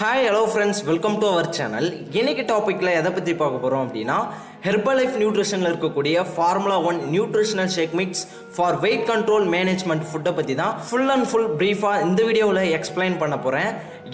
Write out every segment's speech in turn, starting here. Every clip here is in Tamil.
Hi hello friends, welcome to our channel. இன்னைக்கு டாப்பிக்கில் எதை பற்றி பார்க்க போகிறோம் அப்படின்னா, ஹெர்பலைஃப் நியூட்ரிஷனில் இருக்கக்கூடிய formula 1 nutritional shake mix for weight control management ஃபுட்டை பற்றி தான் ஃபுல் அண்ட் ஃபுல் ப்ரீஃபாக இந்த வீடியோவில் எக்ஸ்பிளைன் பண்ண போகிறேன்.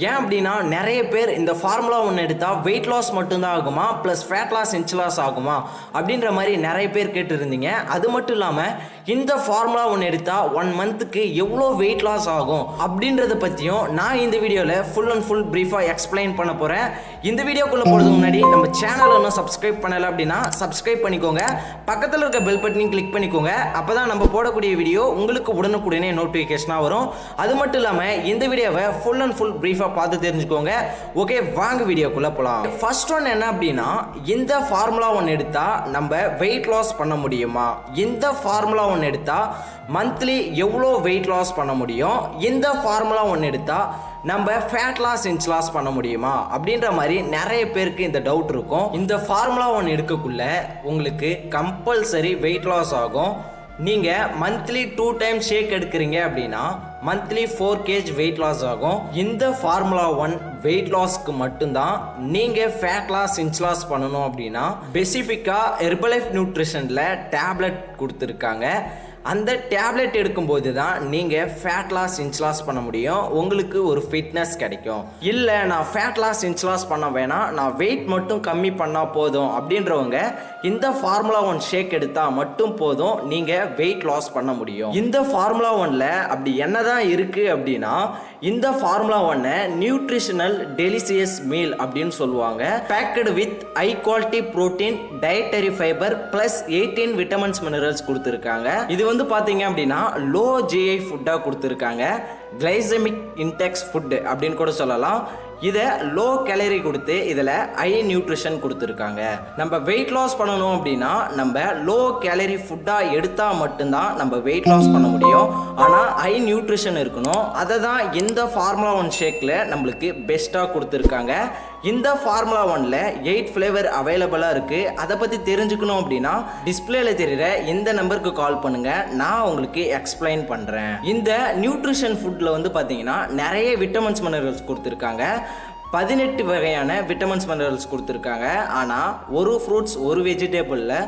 ஏன் அப்படின்னா, நிறைய பேர் இந்த ஃபார்முலா 1 எடுத்தால் வெயிட் லாஸ் மட்டும்தான் ஆகுமா, plus fat loss inch loss ஆகுமா அப்படின்ற மாதிரி நிறைய பேர் கேட்டுருந்தீங்க. அது மட்டும் இல்லாமல் இந்த ஃபார்முலா 1 எடுத்தால் 1 மந்த்துக்கு எவ்வளோ வெயிட் லாஸ் ஆகும் அப்படின்றத பற்றியும் நான் இந்த வீடியோவில் ஃபுல் அண்ட் ஃபுல் ப்ரீஃபாக எக்ஸ்பிளைன் பண்ண போகிறேன். இந்த வீடியோக்குள்ளே போகிறதுக்கு முன்னாடி நம்ம சேனலை இன்னும் சப்ஸ்கிரைப் பண்ணலை அப்படின்னா சப்ஸ்கிரைப் பண்ணிக்கோங்க, பக்கத்தில் இருக்க பெல் பட்டனையும் கிளிக் பண்ணிக்கோங்க. அப்போ தான் நம்ம போடக்கூடிய வீடியோ உங்களுக்கு உடனுக்குடனே நோட்டிஃபிகேஷனாக வரும். அது மட்டும் இல்லாமல் இந்த வீடியோவை ஃபுல் அண்ட் ஃபுல் ப்ரீஃபாக பார்த்து தெரிஞ்சுக்கோங்க. ஓகே, வாங்க வீடியோக்குள்ளே போகலாம். ஃபர்ஸ்ட் ஒன் என்ன அப்படின்னா, இந்த ஃபார்முலா 1 எடுத்தால் நம்ம வெயிட் லாஸ் பண்ண முடியுமா, இந்த ஃபார்முலா 1 எடுத்தால் மந்த்லி எவ்வளோ வெயிட் லாஸ் பண்ண முடியும், இந்த ஃபார்முலா 1 எடுத்தால் நம்ம ஃபேட் லாஸ் இன்ச் லாஸ் பண்ண முடியுமா அப்படின்ற மாதிரி நிறைய பேருக்கு இந்த டவுட் இருக்கும். இந்த ஃபார்முலா 1 எடுக்கக்குள்ள உங்களுக்கு கம்பல்சரி வெயிட் லாஸ் ஆகும். நீங்கள் மந்த்லி 2 டைம்ஸ் ஷேக் எடுக்கிறீங்க அப்படின்னா மந்த்லி 4 kg வெயிட் லாஸ் ஆகும். இந்த ஃபார்முலா 1 வெயிட் லாஸ்க்கு மட்டும்தான். நீங்கள் ஃபேட் லாஸ் இன்ச் லாஸ் பண்ணணும் அப்படின்னா ஸ்பெசிஃபிக்காக ஹெர்பலைஃப் நியூட்ரிஷனில் டேப்லெட் கொடுத்துருக்காங்க. அந்த டேப்லெட் எடுக்கும்போது தான் நீங்கள் ஃபேட் லாஸ் இன்ச் லாஸ் பண்ண முடியும், உங்களுக்கு ஒரு ஃபிட்னஸ் கிடைக்கும். இல்லை நான் ஃபேட் லாஸ் இன்ச் லாஸ் பண்ண வேணாம், நான் வெயிட் மட்டும் கம்மி பண்ணால் போதும் அப்படின்றவங்க இந்த ஃபார்முலா 1 ஷேக் எடுத்தால் மட்டும் போதும், நீங்கள் வெயிட் லாஸ் பண்ண முடியும். இந்த ஃபார்முலா 1ல அப்படி என்னதான் இருக்குது அப்படின்னா, இந்த ஃபார்முலா 1 நியூட்ரிஷனல் டெலிசியஸ் மீல் அப்படின்னு சொல்லுவாங்க. Packed with high quality protein, dietary fibre plus 18 vitamins minerals கொடுத்துருக்காங்க. இது வந்து பாத்தீங்க அப்படின்னா லோ ஜிஐ ஃபுட்டா கொடுத்துருக்காங்க. கிளைசெமிக் இன்டெக்ஸ் ஃபுட் அப்படின்னு கூட சொல்லலாம். இதை லோ கேலரி கொடுத்து இதில் ஹை நியூட்ரிஷன் கொடுத்துருக்காங்க. நம்ம வெயிட் லாஸ் பண்ணணும் அப்படின்னா நம்ம லோ கேலரி ஃபுட்டாக எடுத்தால் மட்டும்தான் நம்ம வெயிட் லாஸ் பண்ண முடியும். ஆனால் ஹை நியூட்ரிஷன் இருக்கணும். அதை தான் இந்த ஃபார்முலா 1 ஷேக்கில் நம்மளுக்கு பெஸ்ட்டாக கொடுத்துருக்காங்க. இந்த ஃபார்முலா 1ல 8 ஃப்ளேவர் அவைலபிளாக இருக்குது. அதை பற்றி தெரிஞ்சுக்கணும் அப்படின்னா டிஸ்பிளேல தெரிகிற இந்த நம்பருக்கு கால் பண்ணுங்கள், நான் உங்களுக்கு எக்ஸ்பிளைன் பண்ணுறேன். இந்த நியூட்ரிஷன் ஃபுட்டில் வந்து பார்த்தீங்கன்னா நிறைய விட்டமின்ஸ் மினரல்ஸ் கொடுத்துருக்காங்க. 18 வகையான விட்டமின்ஸ் மினரல்ஸ் கொடுத்துருக்காங்க. ஆனால் ஒரு ஃப்ரூட்ஸ் ஒரு வெஜிடேபிளில்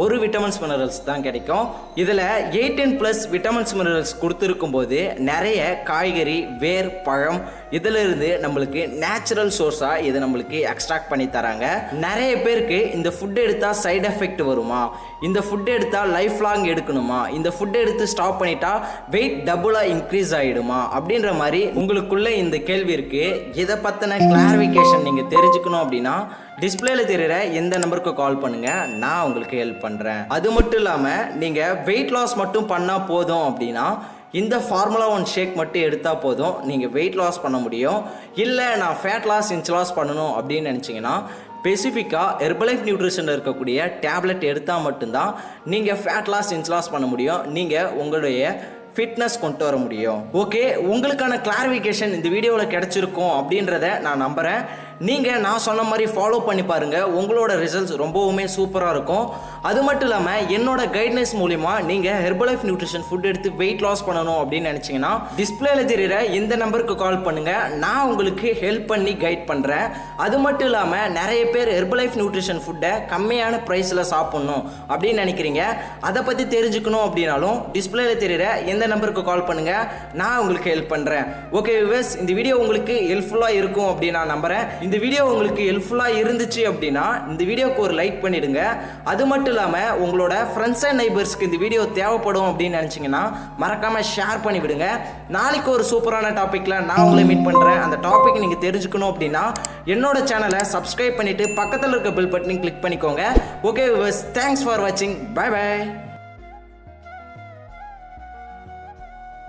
ஒரு விட்டமின்ஸ் மினரல்ஸ் தான் கிடைக்கும். இதில் 18+ விட்டமின்ஸ் மினரல்ஸ் கொடுத்துருக்கும் போது நிறைய காய்கறி, வேர், பழம் இதிலிருந்து நம்மளுக்கு நேச்சுரல் சோர்ஸாக இதை நம்மளுக்கு எக்ஸ்ட்ராக்ட் பண்ணி தராங்க. நிறைய பேருக்கு இந்த ஃபுட் எடுத்தால் சைடு எஃபெக்ட் வருமா, இந்த ஃபுட் எடுத்தால் லைஃப் லாங் எடுக்கணுமா, இந்த ஃபுட் எடுத்து ஸ்டாப் பண்ணிட்டா வெயிட் டபுளாக இன்க்ரீஸ் ஆகிடுமா அப்படின்ற மாதிரி உங்களுக்குள்ள இந்த கேள்வி இருக்குது. இதை பற்றின கிளாரிஃபிகேஷன் நீங்கள் தெரிஞ்சுக்கணும் அப்படின்னா டிஸ்பிளேல தெரிகிற எந்த நம்பருக்கு கால் பண்ணுங்கள், நான் உங்களுக்கு ஹெல்ப் பண்ணுறேன். அது மட்டும் இல்லாமல் நீங்கள் வெயிட் லாஸ் மட்டும் பண்ணால் போதும் அப்படின்னா இந்த ஃபார்முலா 1 ஷேக் மட்டும் எடுத்தால் போதும், நீங்கள் வெயிட் லாஸ் பண்ண முடியும். இல்லை நான் ஃபேட் லாஸ் இன்ச் லாஸ் பண்ணணும் அப்படின்னு நினச்சிங்கன்னா ஸ்பெசிஃபிக்காக ஹெர்பலைஃப் நியூட்ரிஷனில் இருக்கக்கூடிய டேப்லெட் எடுத்தால் மட்டும்தான் நீங்கள் ஃபேட் லாஸ் இன்ச் லாஸ் பண்ண முடியும், நீங்கள் உங்களுடைய ஃபிட்னஸ் கொண்டு வர முடியும். ஓகே, உங்களுக்கான கிளாரிஃபிகேஷன் இந்த வீடியோவில் கிடைச்சிருக்கும் அப்படின்றத நான் நம்புகிறேன். நீங்கள் நான் சொன்ன மாதிரி ஃபாலோ பண்ணி பாருங்கள், உங்களோட ரிசல்ட்ஸ் ரொம்பவுமே சூப்பராக இருக்கும். அது மட்டும் இல்லாமல் என்னோட கைட்லைன்ஸ் மூலிமா நீங்கள் ஹெர்பலைஃப் நியூட்ரிஷன் ஃபுட் எடுத்து வெயிட் லாஸ் பண்ணணும் அப்படின்னு நினச்சிங்கன்னா டிஸ்பிளேல தெரிகிற இந்த நம்பருக்கு கால் பண்ணுங்கள், நான் உங்களுக்கு ஹெல்ப் பண்ணி கைட் பண்ணுறேன். அது மட்டும் இல்லாமல் நிறைய பேர் ஹெர்பலைஃப் நியூட்ரிஷன் ஃபுட்டை கம்மியான ப்ரைஸில் சாப்பிட்ணும் அப்படின்னு நினைக்கிறீங்க. அதை பற்றி தெரிஞ்சுக்கணும் அப்படின்னாலும் டிஸ்பிளேல தெரிகிற எந்த நம்பருக்கு கால் பண்ணுங்கள், நான் உங்களுக்கு ஹெல்ப் பண்ணுறேன். ஓகே வியூவர்ஸ், இந்த வீடியோ உங்களுக்கு ஹெல்ப்ஃபுல்லாக இருக்கும் அப்படின்னு நான் நம்புகிறேன். இந்த வீடியோ உங்களுக்கு ஹெல்ப்ஃபுல்லாக இருந்துச்சு அப்படின்னா இந்த வீடியோக்கு ஒரு லைக் பண்ணிடுங்க. அது மட்டும் இல்லாமல் உங்களோட ஃப்ரெண்ட்ஸ் அண்ட் நைபர்ஸ்க்கு இந்த வீடியோ தேவைப்படும் அப்படின்னு நினச்சிங்கன்னா மறக்காமல் ஷேர் பண்ணி விடுங்க. நாளைக்கு ஒரு சூப்பரான டாப்பிக்கில் நான் உங்களை மீட் பண்ணுறேன். அந்த டாபிக் நீங்கள் தெரிஞ்சுக்கணும் அப்படின்னா என்னோட சேனலை சப்ஸ்கிரைப் பண்ணிவிட்டு பக்கத்தில் இருக்க பெல் பட்டனையும் கிளிக் பண்ணிக்கோங்க. ஓகே வியூவர்ஸ், தேங்க்ஸ் ஃபார் வாட்சிங். Bye by.